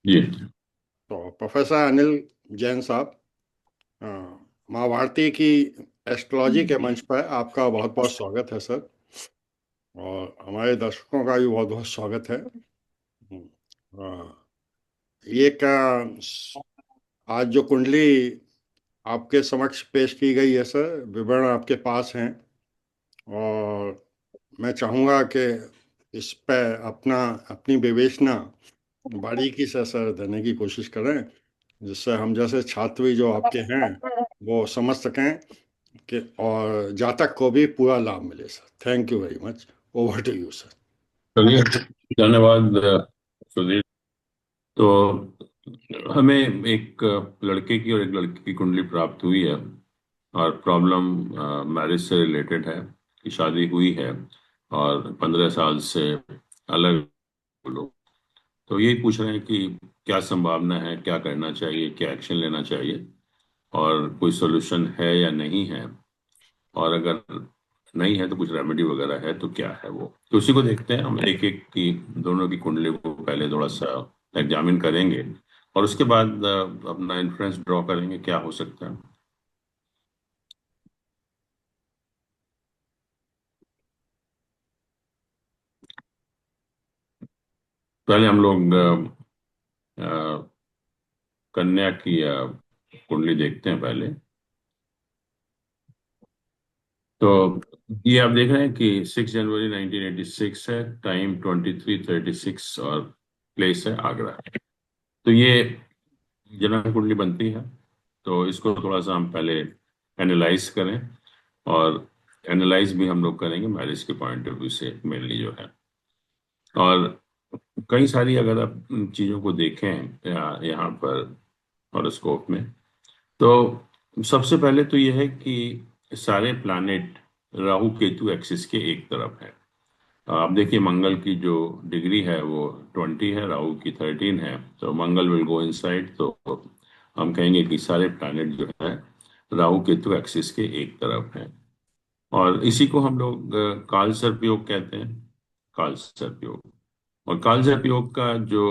जी। तो प्रोफेसर अनिल जैन साहब, अ, माँ भारती की एस्ट्रोलॉजी के मंच पर आपका बहुत बहुत स्वागत है सर। और हमारे दर्शकों का भी बहुत बहुत स्वागत है। ये क्या, आज जो कुंडली आपके समक्ष पेश की गई है सर, विवरण आपके पास हैं। और मैं चाहूँगा कि इस पर अपनी विवेचना बारीकी से सर देने की कोशिश करें, जिससे हम जैसे छात्र भी जो आपके हैं वो समझ सकें कि और जातक को भी पूरा लाभ मिले sir. Thank you very much. Over to you sir. चलिए, धन्यवाद सुधीर। तो हमें एक लड़के की और एक लड़की की कुंडली प्राप्त हुई है, और प्रॉब्लम मैरिज से रिलेटेड है कि शादी हुई है और 15 साल से अलग लोग। तो यही पूछ रहे हैं कि क्या संभावना है, क्या करना चाहिए, क्या एक्शन लेना चाहिए, और कोई सोल्यूशन है या नहीं है, और अगर नहीं है तो कुछ रेमेडी वगैरह है तो क्या है वो। तो उसी को देखते हैं। हम एक एक की दोनों की कुंडली को पहले थोड़ा सा एग्जामिन करेंगे, और उसके बाद अपना इन्फ्लुएंस ड्रॉ करेंगे क्या हो सकता है। पहले हम लोग अ, कन्या की कुंडली देखते हैं पहले। तो ये आप देख रहे हैं कि 6 जनवरी 1986 है, टाइम 23:36, और प्लेस है आगरा। तो ये जनन कुंडली बनती है। तो इसको थोड़ा सा हम पहले एनालाइज करें, और एनालाइज भी हम लोग करेंगे मैरिज के पॉइंट ऑफ व्यू से मेनली जो है। और कई सारी अगर आप इन चीज़ों को देखें यहाँ पर हॉरोस्कोप में, तो सबसे पहले तो यह है कि सारे प्लैनेट राहु केतु एक्सिस के एक तरफ है। आप देखिए, मंगल की जो डिग्री है वो 20 है, राहु की 13 है। तो मंगल विल गो इनसाइड। तो हम कहेंगे कि सारे प्लैनेट जो है राहु केतु एक्सिस के एक तरफ है। और इसी को हम लोग काल सर्प योग कहते हैं। काल सर्प योग। और काल सर्प योग का जो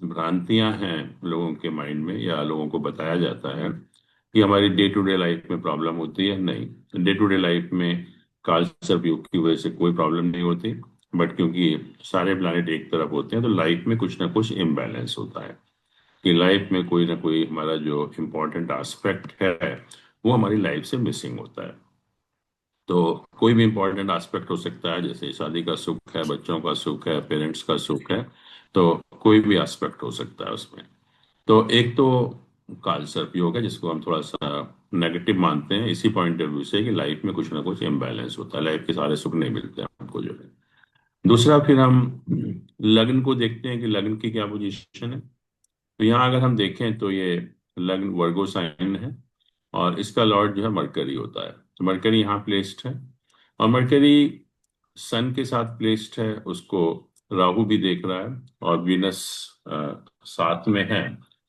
भ्रांतियां हैं लोगों के माइंड में, या लोगों को बताया जाता है कि हमारी डे टू डे लाइफ में प्रॉब्लम होती है, नहीं, डे टू डे लाइफ में काल सर्प योग की वजह से कोई प्रॉब्लम नहीं होती। बट क्योंकि सारे प्लैनेट एक तरफ होते हैं तो लाइफ में कुछ ना कुछ इम्बैलेंस होता है, कि लाइफ में कोई ना कोई हमारा जो इम्पोर्टेंट एस्पेक्ट है वो हमारी लाइफ से मिसिंग होता है। तो कोई भी इम्पोर्टेंट एस्पेक्ट हो सकता है, जैसे शादी का सुख है, बच्चों का सुख है, पेरेंट्स का सुख है। तो कोई भी एस्पेक्ट हो सकता है उसमें। तो एक तो काल सर्प योग है, जिसको हम थोड़ा सा नेगेटिव मानते हैं इसी पॉइंट ऑफ व्यू से कि लाइफ में कुछ ना कुछ इम्बैलेंस होता है, लाइफ के सारे सुख नहीं मिलते हैं हमको जो है। दूसरा, फिर हम लग्न को देखते हैं कि लग्न की क्या पोजीशन है। तो यहाँ अगर हम देखें तो ये लग्न वर्गो साइन है, और इसका लॉर्ड जो है मरकरी होता है। तो मरकरी यहाँ प्लेस्ड है, और मरकरी सन के साथ प्लेस्ड है, उसको राहु भी देख रहा है, और वीनस साथ में है।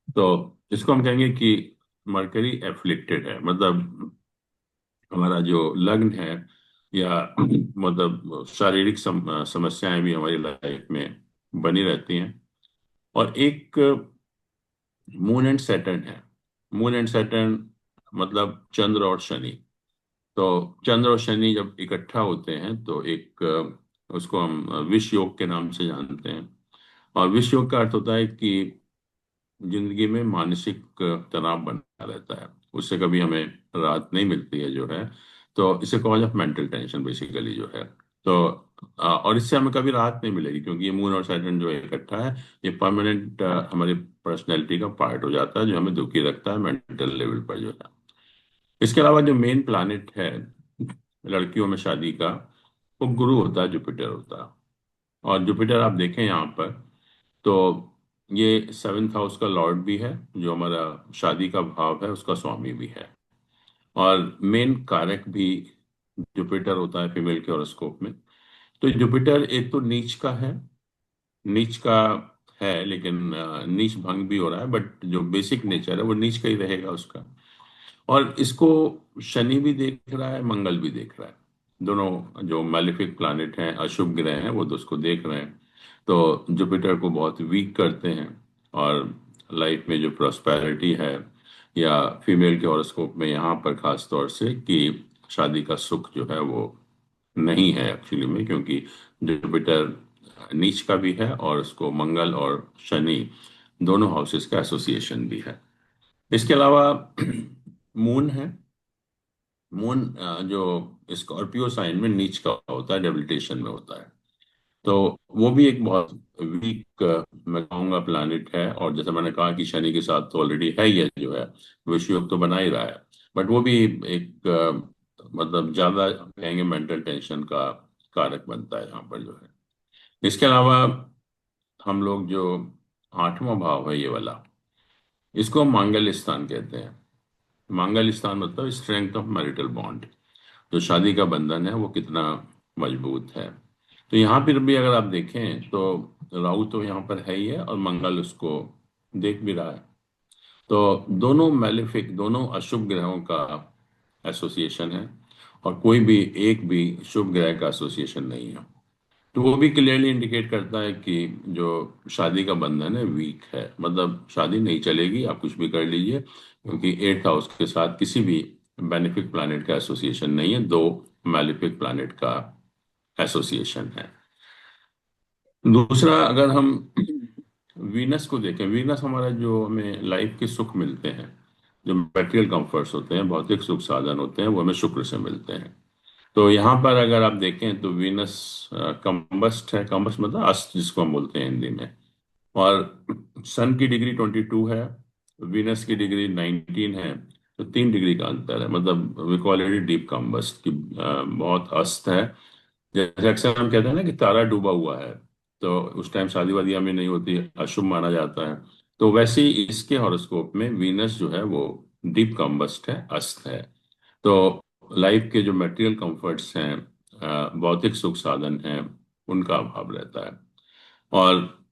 तो इसको हम कहेंगे कि मरकरी एफ्लिक्टेड है, मतलब हमारा जो लग्न है, या मतलब शारीरिक समस्याएं भी हमारी लाइफ में बनी रहती हैं। और एक मून एंड सैटर्न है। मून एंड सैटर्न मतलब चंद्र और शनि। तो चंद्र और शनि जब इकट्ठा होते हैं तो एक उसको हम विष योग के नाम से जानते हैं। और विष योग का अर्थ होता है कि जिंदगी में मानसिक तनाव बना रहता है, उससे कभी हमें राहत नहीं मिलती है जो है। तो इसे cause of mental tension basically जो है। तो और इससे हमें कभी राहत नहीं मिलेगी, क्योंकि ये मून और सैटर्न जो इकट्ठा है, ये परमानेंट हमारी पर्सनैलिटी का पार्ट हो जाता है, जो हमें दुखी रखता है मेंटल लेवल पर जो है। इसके अलावा जो मेन प्लैनेट है लड़कियों में शादी का, वो गुरु होता है, जुपिटर होता है। और जुपिटर आप देखें यहाँ पर, तो ये सेवेंथ हाउस का लॉर्ड भी है, जो हमारा शादी का भाव है उसका स्वामी भी है। और मेन कारक भी जुपिटर होता है फीमेल के हॉरोस्कोप में। तो जुपिटर एक तो नीच का है, नीच का है, लेकिन नीच भंग भी हो रहा है, बट जो बेसिक नेचर है वो नीच का ही रहेगा उसका। और इसको शनि भी देख रहा है, मंगल भी देख रहा है। दोनों जो मैलिफिक प्लैनेट हैं, अशुभ ग्रह हैं, वो तो उसको देख रहे हैं। तो जुपिटर को बहुत वीक करते हैं, और लाइफ में जो प्रॉस्पेरिटी है, या फीमेल के हॉरोस्कोप में यहाँ पर खास तौर से कि शादी का सुख जो है वो नहीं है एक्चुअली में, क्योंकि जुपिटर नीच का भी है और उसको मंगल और शनि दोनों हाउसेस का एसोसिएशन भी है। इसके अलावा मून है। मून जो स्कॉर्पियो साइन में नीच का होता है, डेबिलिटेशन में होता है। तो वो भी एक बहुत वीक मैं कहूँगा प्लानिट है। और जैसे मैंने कहा कि शनि के साथ तो ऑलरेडी है, ये जो है विषय योग तो बना ही रहा है, बट वो भी एक मतलब ज्यादा कहेंगे मेंटल टेंशन का कारक बनता है यहाँ पर जो है। इसके अलावा हम लोग जो आठवां भाव है ये वाला, इसको हम मांगल्य स्थान कहते हैं। मांगल्य स्थान मतलब स्ट्रेंथ ऑफ मैरिटल बॉन्ड, जो शादी का बंधन है वो कितना मजबूत है। तो यहाँ पर भी अगर आप देखें तो राहु तो यहाँ पर है ही है, और मंगल उसको देख भी रहा है। तो दोनों मैलेफिक, दोनों अशुभ ग्रहों का एसोसिएशन है, और कोई भी एक भी शुभ ग्रह का एसोसिएशन नहीं है। तो वो भी क्लियरली इंडिकेट करता है कि जो शादी का बंधन है वीक है, मतलब शादी नहीं चलेगी, आप कुछ भी कर लीजिए, क्योंकि एट्थ हाउस के साथ किसी भी बेनिफिक प्लैनेट का एसोसिएशन नहीं है, दो मैलिफिक प्लैनेट का एसोसिएशन है। दूसरा, अगर हम वीनस को देखें, वीनस हमारा जो हमें लाइफ के सुख मिलते हैं, जो मटेरियल कंफर्ट्स होते हैं, भौतिक सुख साधन होते हैं, वो हमें शुक्र से मिलते हैं। तो यहाँ पर अगर आप देखें तो वीनस कंबस्ट है। कंबस्ट मतलब अस्त जिसको हम बोलते हैं हिंदी में। और सन की डिग्री 22 है, वीनस की डिग्री 19 है। तो 3 डिग्री का अंतर है, मतलब we call it deep combust की बहुत अस्त है। जैसे अक्सर हम कहते हैं ना कि तारा डूबा हुआ है, तो उस टाइम शादी वादी हमें नहीं होती, अशुभ माना जाता है। तो वैसे ही इसके हॉरोस्कोप में वीनस जो है वो डीप कंबस्ट है, अस्त है। तो लाइफ के जो मटेरियल कंफर्ट्स हैं, भौतिक सुख साधन हैं, उनका अभाव रहता है। और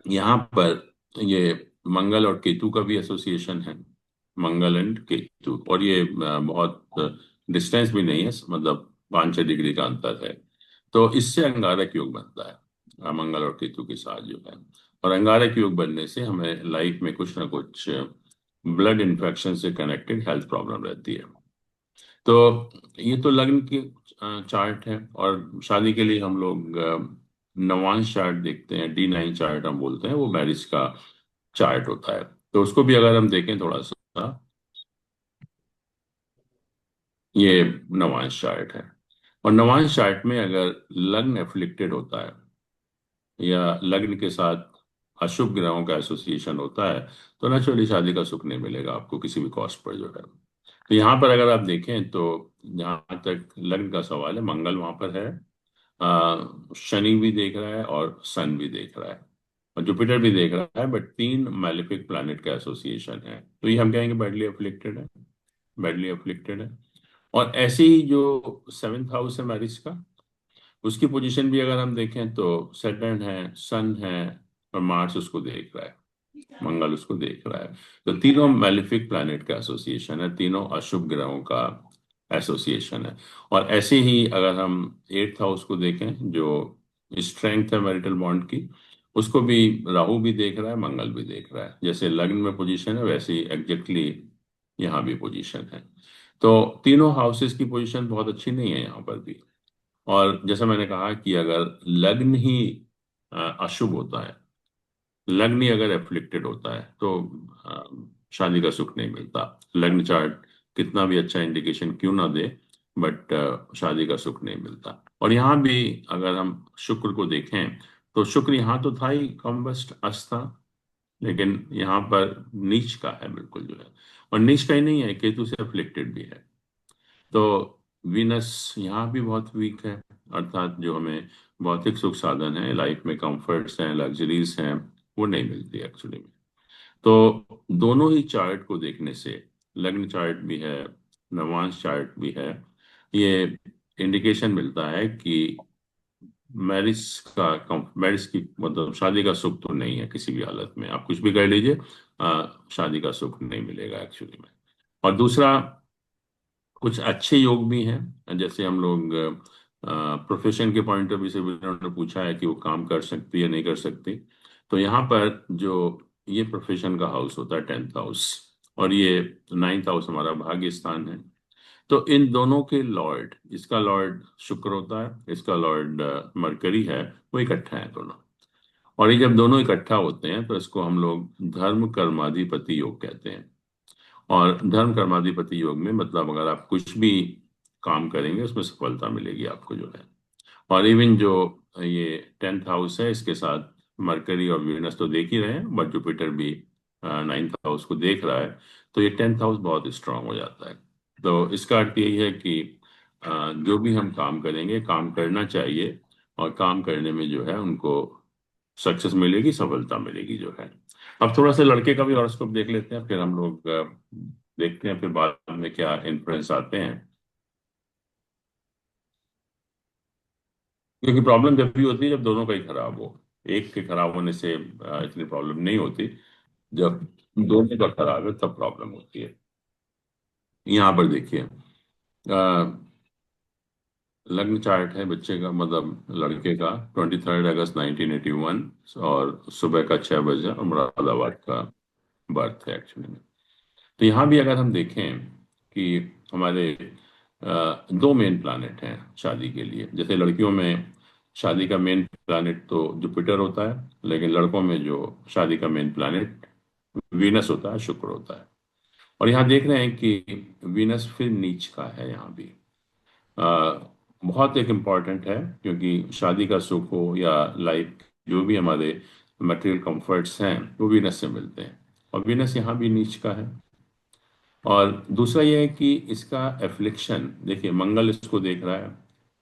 यहाँ पर ये मंगल और केतु का भी एसोसिएशन है। मंगल एंड केतु, और ये बहुत डिस्टेंस भी नहीं है, मतलब 5-6 डिग्री का अंतर है। तो इससे अंगारक योग बनता है मंगल और केतु के साथ जो है। और अंगारक योग बनने से हमें लाइफ में कुछ ना कुछ ब्लड इन्फेक्शन से कनेक्टेड हेल्थ प्रॉब्लम रहती है। तो ये तो लग्न की चार्ट है। और शादी के लिए हम लोग नवांश चार्ट देखते हैं, D9 चार्ट हम बोलते हैं, वो मैरिज का चार्ट होता है। तो उसको भी अगर हम देखें थोड़ा सा, ये नवांश चार्ट है। और नवांश चार्ट में अगर लग्न एफ्लिक्टेड होता है, या लग्न के साथ अशुभ ग्रहों का एसोसिएशन होता है, तो नेचुरली शादी का सुख नहीं मिलेगा आपको किसी भी कॉस्ट पर जो है। तो यहाँ पर अगर आप देखें तो जहाँ तक लग्न का सवाल है, मंगल वहां पर है, शनि भी देख रहा है और सन भी देख रहा है, और जुपिटर भी देख रहा है, बट 3 मैलेफिक प्लैनेट का एसोसिएशन है। तो ये हम कहेंगे बैडली अफ्लिक्टेड है, बैडली अफ्लिक्टेड है। और ऐसे ही जो सेवेंथ हाउस है मैरिज का, उसकी पोजीशन भी अगर हम देखें तो सैटर्न है, सन है, और मार्स उसको देख रहा है, मंगल उसको देख रहा है। तो तीनों मैलिफिक प्लैनेट का एसोसिएशन है, तीनों अशुभ ग्रहों का एसोसिएशन है। और ऐसे ही अगर हम एट्थ हाउस को देखें, जो स्ट्रेंथ है मैरिटल बॉन्ड की, उसको भी राहु भी देख रहा है, मंगल भी देख रहा है। जैसे लग्न में पोजीशन है, वैसे ही एग्जैक्टली यहाँ भी पोजीशन है। तो तीनों हाउसेस की पोजीशन बहुत अच्छी नहीं है यहाँ पर भी। और जैसा मैंने कहा कि अगर लग्न ही अशुभ होता है, लग्न ही अगर एफ्लिक्टेड होता है, तो शादी का सुख नहीं मिलता। लग्न चार्ट कितना भी अच्छा इंडिकेशन क्यों ना दे, बट शादी का सुख नहीं मिलता। और यहाँ भी अगर हम शुक्र को देखें, तो शुक्र यहाँ तो था ही कॉम्बस्ट अस्त, लेकिन यहाँ पर नीच का है बिल्कुल जो है। और नीच का ही नहीं है, केतु से अफ्लिक्टेड भी है। तो वीनस यहाँ भी बहुत वीक है, अर्थात जो हमें भौतिक सुख साधन है, लाइफ में कंफर्ट्स हैं, लग्जरीज हैं, वो नहीं मिलती एक्चुअली में। तो दोनों ही चार्ट को देखने से, लग्न चार्ट भी है, नवांश चार्ट भी है, ये इंडिकेशन मिलता है कि मैरिज की मतलब शादी का सुख तो नहीं है किसी भी हालत में, आप कुछ भी कर लीजिए, शादी का सुख नहीं मिलेगा एक्चुअली में। और दूसरा, कुछ अच्छे योग भी हैं, जैसे हम लोग प्रोफेशन के पॉइंट ऑफ व्यू से भी उन्होंने पूछा है कि वो काम कर सकती है नहीं कर सकती। तो यहाँ पर जो ये प्रोफेशन का हाउस होता है, 10th हाउस। और ये 9th हाउस हमारा भाग्य स्थान है। तो इन दोनों के लॉर्ड, इसका लॉर्ड शुक्र होता है, इसका लॉर्ड मरकरी है, वो इकट्ठा है दोनों। और ये जब दोनों इकट्ठा होते हैं तो इसको हम लोग धर्म कर्माधिपति योग कहते हैं। और धर्म कर्माधिपति योग में मतलब अगर आप कुछ भी काम करेंगे उसमें सफलता मिलेगी आपको जो है। और इवन जो ये 10th हाउस है, इसके साथ मरकरी और वीनस तो देख ही रहे हैं, बट जुपिटर भी 9th हाउस को देख रहा है। तो ये 10th हाउस बहुत स्ट्रांग हो जाता है। तो इसका अर्थ यही है कि जो भी हम काम करेंगे, काम करना चाहिए। और काम करने में जो है उनको सक्सेस मिलेगी, सफलता मिलेगी जो है। अब थोड़ा सा लड़के का भी हॉरोस्कोप देख लेते हैं, फिर हम लोग देखते हैं फिर बाद में क्या इन्फ्लुएंस आते हैं। क्योंकि प्रॉब्लम जब भी होती है जब दोनों का ही खराब हो। एक के खराब होने से इतनी प्रॉब्लम नहीं होती। जब दोनों का खराब है तब प्रॉब्लम होती है। यहाँ पर देखिए, लग्न चार्ट है बच्चे का, मतलब लड़के का 23 अगस्त 1981, और सुबह का 6 बजे, और मुरादाबाद का बर्थ है एक्चुअली में। तो यहाँ भी अगर हम देखें कि हमारे दो मेन प्लैनेट हैं शादी के लिए। जैसे लड़कियों में शादी का मेन प्लैनेट तो जुपिटर होता है, लेकिन लड़कों में जो शादी का मेन प्लैनेट वीनस होता है, शुक्र होता है। और यहाँ देख रहे हैं कि वीनस फिर नीच का है यहाँ भी। बहुत एक इम्पॉर्टेंट है, क्योंकि शादी का सुख हो या लाइफ, जो भी हमारे मटेरियल कंफर्ट्स हैं वो वीनस से मिलते हैं। और वीनस यहाँ भी नीच का है। और दूसरा यह है कि इसका एफ्लिक्शन देखिए, मंगल इसको देख रहा है,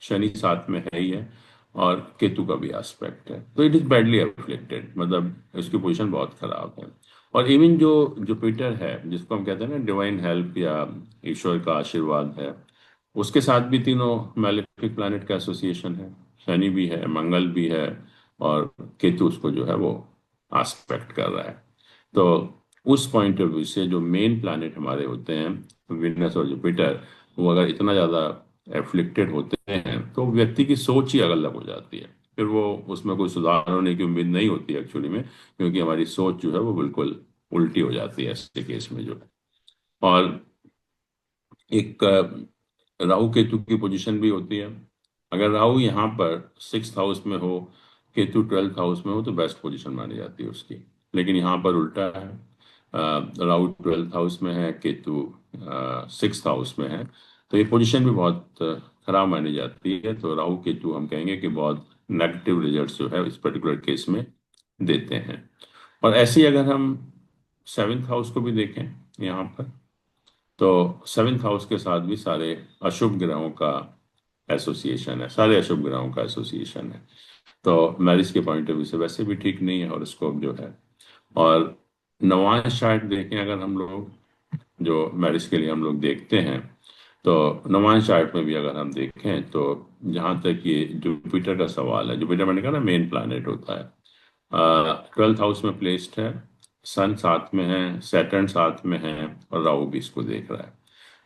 शनि साथ में है ही है, और केतु का भी एस्पेक्ट है। तो इट इज बैडली एफ्लिक्टेड, मतलब इसकी पोजीशन बहुत खराब है। और इवन जो जुपिटर है, जिसको हम कहते हैं ना डिवाइन हेल्प या ईश्वर का आशीर्वाद है, उसके साथ भी तीनों मैलेफिक प्लैनेट का एसोसिएशन है। शनि भी है, मंगल भी है, और केतु उसको जो है वो आस्पेक्ट कर रहा है। तो उस पॉइंट ऑफ व्यू से जो मेन प्लैनेट हमारे होते हैं वीनस और जुपिटर, वो अगर इतना ज़्यादा एफ्लिक्टेड होते हैं तो व्यक्ति की सोच ही अलग हो जाती है। फिर वो, उसमें कोई सुधार होने की उम्मीद नहीं होती एक्चुअली में, क्योंकि हमारी सोच जो है वो बिल्कुल उल्टी हो जाती है ऐसे केस में जो है। और एक राहु केतु की पोजीशन भी होती है। अगर राहु यहाँ पर 6th हाउस में हो, केतु 12th हाउस में हो, तो बेस्ट पोजीशन मानी जाती है उसकी। लेकिन यहाँ पर उल्टा है, राहु 12th हाउस में है, केतु 6th हाउस में है। तो ये पोजीशन भी बहुत खराब मानी जाती है। तो राहु केतु हम कहेंगे कि बहुत नेगेटिव रिजल्ट्स जो है इस पर्टिकुलर केस में देते हैं। और ऐसे ही अगर हम 7th हाउस को भी देखें यहाँ पर, तो 7th हाउस के साथ भी सारे अशुभ ग्रहों का एसोसिएशन है, सारे अशुभ ग्रहों का एसोसिएशन है। तो मैरिज के पॉइंट ऑफ व्यू से वैसे भी ठीक नहीं है हॉरोस्कोप जो है। और नवांश चार्ट देखें अगर हम लोग, जो मैरिज के लिए हम लोग देखते हैं, तो नवांश चार्ट में भी अगर हम देखें तो जहाँ तक ये जुपिटर का सवाल है, जुपिटर मैंने कहा ना मेन प्लैनेट होता है, 12th हाउस में प्लेस्ड है, सन साथ में है, सैटर्न साथ में है, और राहु भी इसको देख रहा है।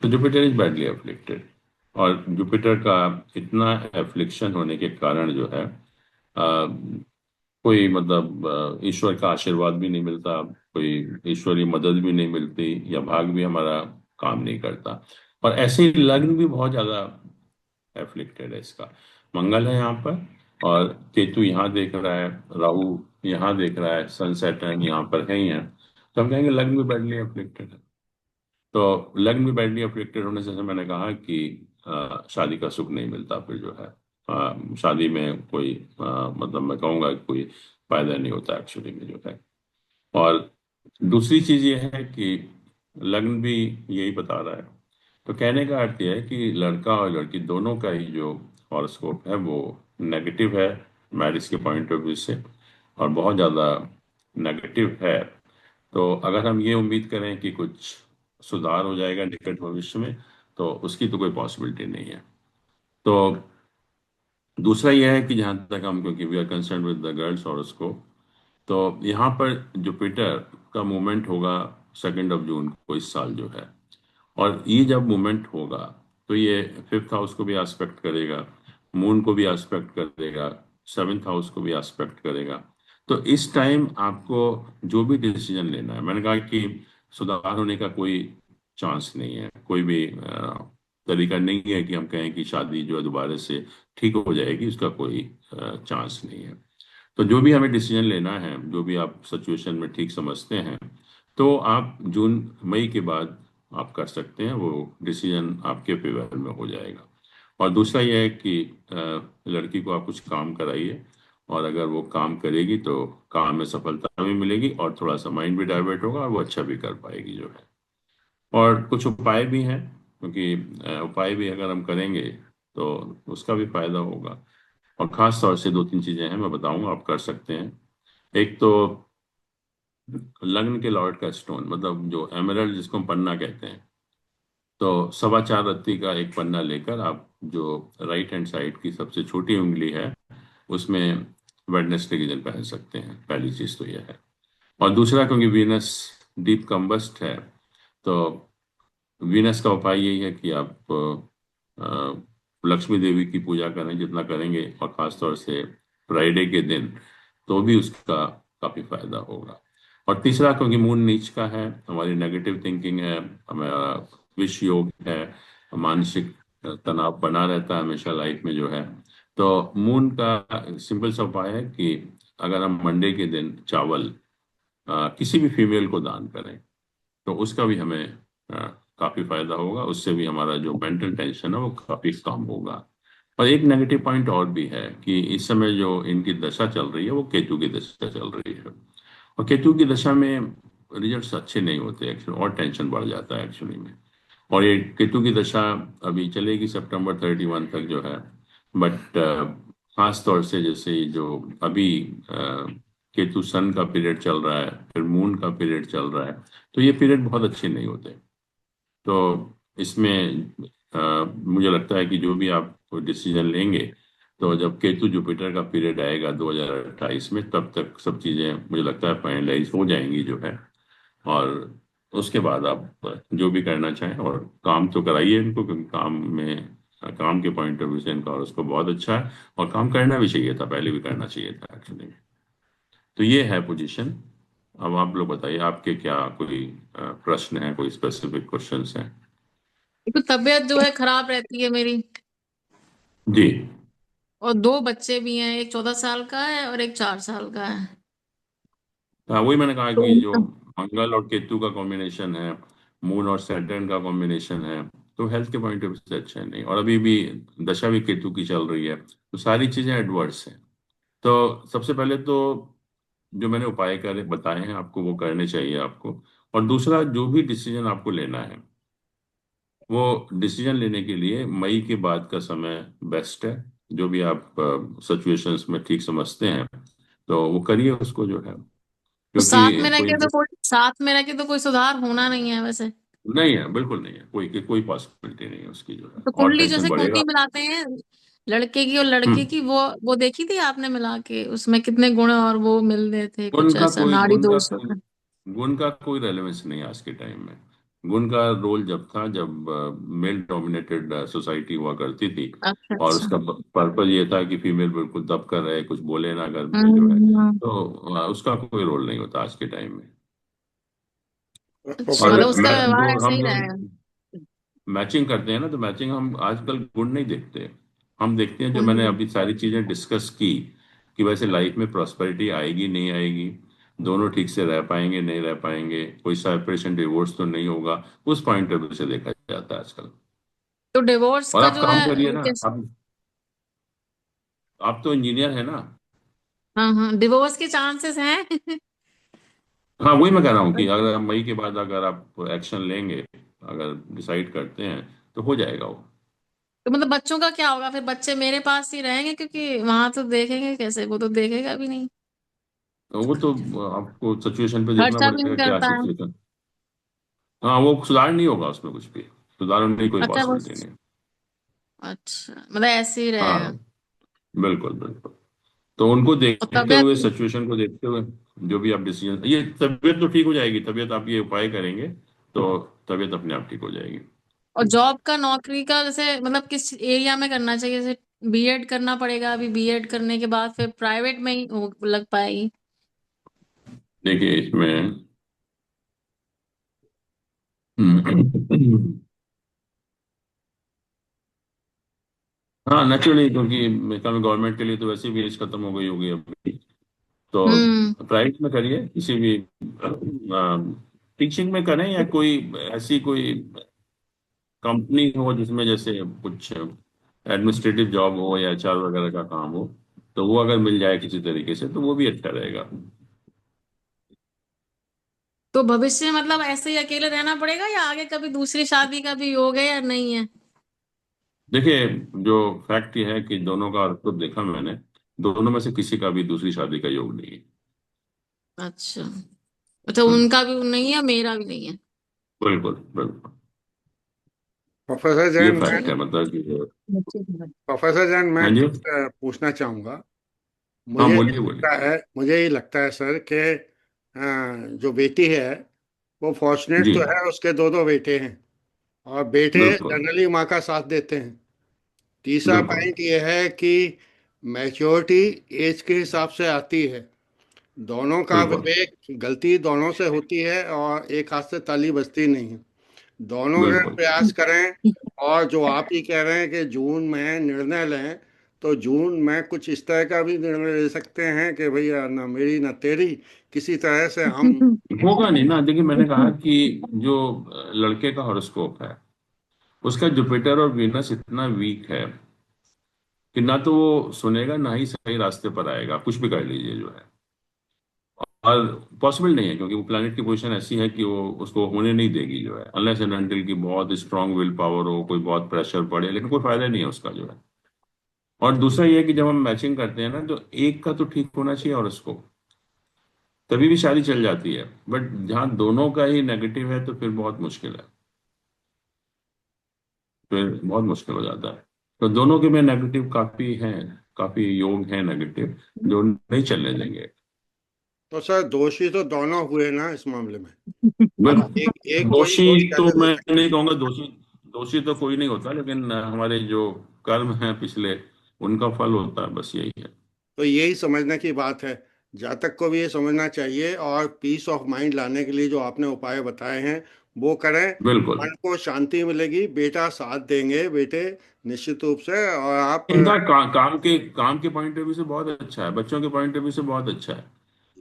तो जुपिटर इज बैडली एफ्लिक्टेड। और जुपिटर का इतना एफ्लिक्शन होने के कारण जो है कोई मतलब ईश्वर का आशीर्वाद भी नहीं मिलता, कोई ईश्वरीय मदद भी नहीं मिलती, या भाग भी हमारा काम नहीं करता। और ऐसे ही लग्न भी बहुत ज्यादा एफ्लिक्टेड है इसका। मंगल है यहाँ पर, और केतु यहाँ देख रहा है, राहु यहाँ देख रहा है, सन सैटर्न यहाँ पर है ही है। तो हम कहेंगे लग्न भी बैडली एफ्लिक्टेड है। तो लग्न भी बैडली अफेक्टेड होने से मैंने कहा कि शादी का सुख नहीं मिलता फिर जो है। शादी में कोई मतलब मैं कहूँगा कि कोई फायदा नहीं होता एक्चुअली में जो है। और दूसरी चीज ये है कि लग्न भी यही बता रहा है। तो कहने का अर्थ यह है कि लड़का और लड़की दोनों का ही जो हॉरोस्कोप है वो नेगेटिव है मैरिज के पॉइंट ऑफ व्यू से, और बहुत ज़्यादा नेगेटिव है। तो अगर हम ये उम्मीद करें कि कुछ सुधार हो जाएगा निकट भविष्य में, तो उसकी तो कोई पॉसिबिलिटी नहीं है। तो दूसरा यह है कि जहाँ तक हम, क्योंकि we are concern with the girls horoscope, तो यहाँ पर जुपिटर का मूवमेंट होगा 2 जून को इस साल जो है। और ये जब मूवमेंट होगा तो ये 5th हाउस को भी एस्पेक्ट करेगा, मून को भी एस्पेक्ट करेगा, 7th हाउस को भी एस्पेक्ट करेगा। तो इस टाइम आपको जो भी डिसीजन लेना है, मैंने कहा कि सुधार होने का कोई चांस नहीं है, कोई भी तरीका नहीं है कि हम कहें कि शादी जो है दोबारा से ठीक हो जाएगी, उसका कोई चांस नहीं है। तो जो भी हमें डिसीजन लेना है, जो भी आप सिचुएशन में ठीक समझते हैं, तो आप जून मई के बाद आप कर सकते हैं, वो डिसीजन आपके फेवर में हो जाएगा। और दूसरा यह है कि लड़की को आप कुछ काम कराइए, और अगर वो काम करेगी तो काम में सफलता भी मिलेगी और थोड़ा सा माइंड भी डाइवर्ट होगा और वो अच्छा भी कर पाएगी जो है। और कुछ उपाय भी हैं, क्योंकि उपाय भी अगर हम करेंगे तो उसका भी फायदा होगा। और खास तौर से दो तीन चीजें हैं, मैं बताऊंगा, आप कर सकते हैं। एक तो लग्न के लॉर्ड का स्टोन, मतलब जो एमरल्ड जिसको हम पन्ना कहते हैं, तो 4.25 रत्ती का एक पन्ना लेकर आप जो राइट हैंड साइड की सबसे छोटी उंगली है उसमें वेडनेसडे के दिन पहन सकते हैं। पहली चीज तो यह है। और दूसरा, क्योंकि वीनस डीप कम्बस्ट है, तो वीनस का उपाय यही है कि आप लक्ष्मी देवी की पूजा करें जितना करेंगे, और खास तौर से फ्राइडे के दिन, तो भी उसका काफी फायदा होगा। और तीसरा, क्योंकि मून नीच का है, हमारी नेगेटिव थिंकिंग है, हमारा विष योग है, मानसिक तनाव बना रहता है हमेशा लाइफ में जो है। तो मून का सिंपल सा उपाय है कि अगर हम मंडे के दिन चावल किसी भी फीमेल को दान करें, तो उसका भी हमें काफी फायदा होगा, उससे भी हमारा जो मेंटल टेंशन है वो काफी कम होगा। और एक नेगेटिव पॉइंट और भी है कि इस समय जो इनकी दशा चल रही है वो केतु की दशा चल रही है, और केतु की दशा में रिजल्ट्स अच्छे नहीं होते एक्चुअली, और टेंशन बढ़ जाता है एक्चुअली में। और ये केतु की दशा अभी चलेगी September 31 तक जो है। बट खास तौर से जैसे ये जो अभी केतु सन का पीरियड चल रहा है, फिर मून का पीरियड चल रहा है, तो ये पीरियड बहुत अच्छे नहीं होते। तो इसमें मुझे लगता है कि जो भी आप डिसीजन लेंगे, तो जब केतु जुपिटर का पीरियड आएगा 2028 में, तब तक सब चीजें मुझे लगता है फाइनलाइज हो जाएंगी जो है। और उसके बाद आप जो भी करना चाहें, और काम तो कराइए इनको, क्योंकि काम के पॉइंट ऑफ व्यू से इनका और उसको बहुत अच्छा है, और काम करना भी चाहिए था, पहले भी करना चाहिए था एक्चुअली। तो ये है पोजीशन। अब आप लोग बताइए, आपके क्या कोई प्रश्न है, कोई स्पेसिफिक क्वेश्चंस हैं? तो तबीयत जो है खराब रहती है मेरी। जी। और दो बच्चे भी हैं, एक 14 साल का है और एक 4 साल का है। हाँ, वही मैंने कहा तो कि जो मंगल और केतु का कॉम्बिनेशन है, मून और सैटर्न का कॉम्बिनेशन है, तो हेल्थ के पॉइंट ऑफ व्यू से अच्छा नहीं, और अभी भी दशा भी केतु की चल रही है, तो सारी चीजें एडवर्स हैं। तो सबसे पहले तो जो मैंने उपाय करे बताए हैं आपको, वो करने चाहिए आपको। और दूसरा, जो भी डिसीजन आपको लेना है, वो डिसीजन लेने के लिए मई के बाद का समय बेस्ट है। जो भी आप सिचुएशंस में ठीक समझते हैं, तो वो करिए उसको जो है, क्योंकि कोई साथ में रह के तो कोई सुधार होना नहीं है वैसे। नहीं है, बिल्कुल नहीं है, कोई पॉसिबिलिटी नहीं है उसकी जो है, तो और कुंडली टेंशन जैसे बढ़ेगा। कुंडली मिलाते हैं लड़के की और लड़के हम्म। की, वो देखी थी आपने मिला के, उसमें कितने गुण और वो मिल रहे थे, कुछ गुण का ऐसा कोई नाड़ी गुण का दोष होता। गुण का कोई रेलेवेंस नहीं है आज के टाइम में। गुण का रोल जब था, जब मेल डोमिनेटेड सोसाइटी हुआ करती थी, अच्छा और अच्छा। उसका पर्पज ये था कि फीमेल बिल्कुल दब कर रहे, कुछ बोले ना घर में जो है, हम्म, तो उसका कोई रोल नहीं होता आज के टाइम में। अच्छा, और मतलब उसका मैं व्यवहार ऐसा हम ही जो रहेगा। मैचिंग करते हैं ना, तो मैचिंग हम आजकल गुण नहीं देखते, हम देखते हैं जो मैंने कुंडली। अभी सारी चीजें डिस्कस की, कि वैसे लाइफ में प्रॉस्पेरिटी आएगी नहीं आएगी, दोनों ठीक से रह पाएंगे नहीं रह पाएंगे, कोई सेपरेशन डिवोर्स तो नहीं होगा, उस पॉइंट ऑफ व्यू से देखा जाता है आजकल। तो डिवोर्स और का आप जो काम है करिए वो ना, कैसे? आप तो इंजीनियर है ना। हाँ हाँ, डिवोर्स के चांसेस हैं। हाँ, वही मैं कह रहा हूँ कि अगर आप मई के बाद अगर आप एक्शन लेंगे, अगर डिसाइड करते हैं, तो हो जाएगा वो। तो मतलब बच्चों का क्या होगा फिर? बच्चे मेरे पास ही रहेंगे, क्योंकि वहां तो देखेंगे कैसे, वो तो देखेगा भी नहीं। तो वो तो आपको सिचुएशन पे देखना खर्चा भी नहीं पड़ेगा, क्या करता है। सिचुएशन। हाँ, वो सुधार नहीं होगा उसमें कुछ भी, सुधार होने की कोई अच्छा पॉसिबिलिटी बस। नहीं है। अच्छा, मतलब ऐसे ही हाँ, रहेगा। बिल्कुल बिल्कुल। तो उनको और देखते तबीयत। हुए, सिचुएशन को देखते हुए, जो भी आप डिसीजन, ये तबीयत तो ठीक हो जाएगी, तबीयत आप ये उपाय करेंगे तो तबीयत अपने आप ठीक हो जाएगी। और जॉब का, नौकरी का जैसे मतलब किस एरिया में करना चाहिए? जैसे बीएड करना पड़ेगा, अभी बीएड करने के बाद फिर प्राइवेट में ही लग पाएगी। देखिए इसमें हम्म, हाँ नेचुरली, क्योंकि मेरे ख्याल में गवर्नमेंट के लिए तो वैसे भी एज खत्म हो गई होगी अभी। तो हम्म। प्राइवेट में करिए, किसी भी टीचिंग में करें, या कोई ऐसी कोई कंपनी हो जिसमें जैसे कुछ एडमिनिस्ट्रेटिव जॉब हो या एचआर वगैरह का काम हो, तो वो अगर मिल जाए किसी तरीके से तो वो भी अच्छा रहेगा। तो भविष्य में मतलब ऐसे ही अकेले रहना पड़ेगा या आगे कभी दूसरी शादी का भी योग है या नहीं है? देखिए, जो फैक्ट ये है कि दोनों का खुद देखा मैंने, दोनों में से किसी का भी दूसरी शादी का योग नहीं है। अच्छा। अच्छा, हम्म, उनका भी नहीं है, मेरा भी नहीं है। बिल्कुल बिल्कुल। प्रोफेसर ये जैन मैं फैक्ट है, मतलब कि प्रोफेसर जैन मैं हाँ जी। कुछ पूछना चाहूंगा। हाँ मुझे ये बोलिए बोलिए। लगता है मुझे ये लगता है सर कि जो बेटी है वो फॉर्चुनेट जी तो है, उसके दो दो बेटे हैं और बेटे बिल्कुल जनरली माँ का साथ देते हैं। तीसरा बिल्कुल पॉइंट ये है कि मैच्योरिटी एज के हिसाब से आती है। दोनों का बिल्कुल विवेक, गलती दोनों से होती है और एक हाथ से ताली बजती नहीं है। दोनों अगर बिल्कुल प्रयास करें और जो आप ही कह रहे हैं कि जून में निर्णय लें, तो जून में कुछ इस तरह का भी निर्णय ले सकते हैं कि भैया ना मेरी ना तेरी, किसी तरह से हम। होगा नहीं ना। देखिए मैंने कहा कि जो लड़के का हॉरोस्कोप है, उसका जुपिटर और वीनस इतना वीक है कि ना तो वो सुनेगा ना ही सही रास्ते पर आएगा, कुछ भी कर लीजिए जो है। और पॉसिबल नहीं है, क्योंकि वो प्लैनेट की पोजीशन ऐसी है कि वो उसको होने नहीं देगी जो है, अनलेस एंड अनटिल की बहुत स्ट्रांग विल पावर हो, कोई बहुत प्रेशर पड़े, लेकिन कोई फायदा नहीं है उसका जो है। और दूसरा ये है कि जब हम मैचिंग करते हैं ना, तो एक का तो ठीक होना चाहिए और उसको, तभी भी शादी चल जाती है। बट जहाँ दोनों का ही नेगेटिव है तो फिर बहुत मुश्किल है, फिर बहुत मुश्किल हो जाता है। तो दोनों के में नेगेटिव काफी हैं, काफी योग हैं नेगेटिव, जो नहीं चलने देंगे। तो सर दोषी तो दोनों हुए ना इस मामले में। अब बिल्कुल। एक एक कोई दोषी दोष तो कैसे दे मैं सकता नहीं है। कहूंगा दोषी। दोषी तो कोई नहीं होता, लेकिन हमारे जो कर्म हैं पिछले, उनका फल होता है, बस यही है। तो यही समझने की बात है। जातक को भी ये समझना चाहिए और पीस ऑफ माइंड लाने के लिए जो आपने उपाय बताए हैं वो करें। बिल्कुल। मन को शांति मिलेगी, बेटा साथ देंगे बेटे, निश्चित रूप से। और आप इनका काम के पॉइंट ऑफ व्यू से बहुत अच्छा है, बच्चों के पॉइंट ऑफ व्यू से बहुत अच्छा है।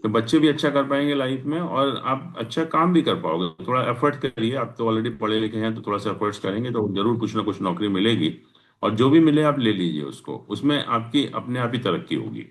तो बच्चे भी अच्छा कर पाएंगे लाइफ में, और आप अच्छा काम भी कर पाओगे। थोड़ा एफर्ट करिए, आप तो ऑलरेडी पढ़े लिखे हैं, तो थोड़ा सा एफर्ट्स करेंगे तो जरूर कुछ ना कुछ नौकरी मिलेगी। और जो भी मिले आप ले लीजिए उसको, उसमें आपकी अपने आप ही तरक्की होगी।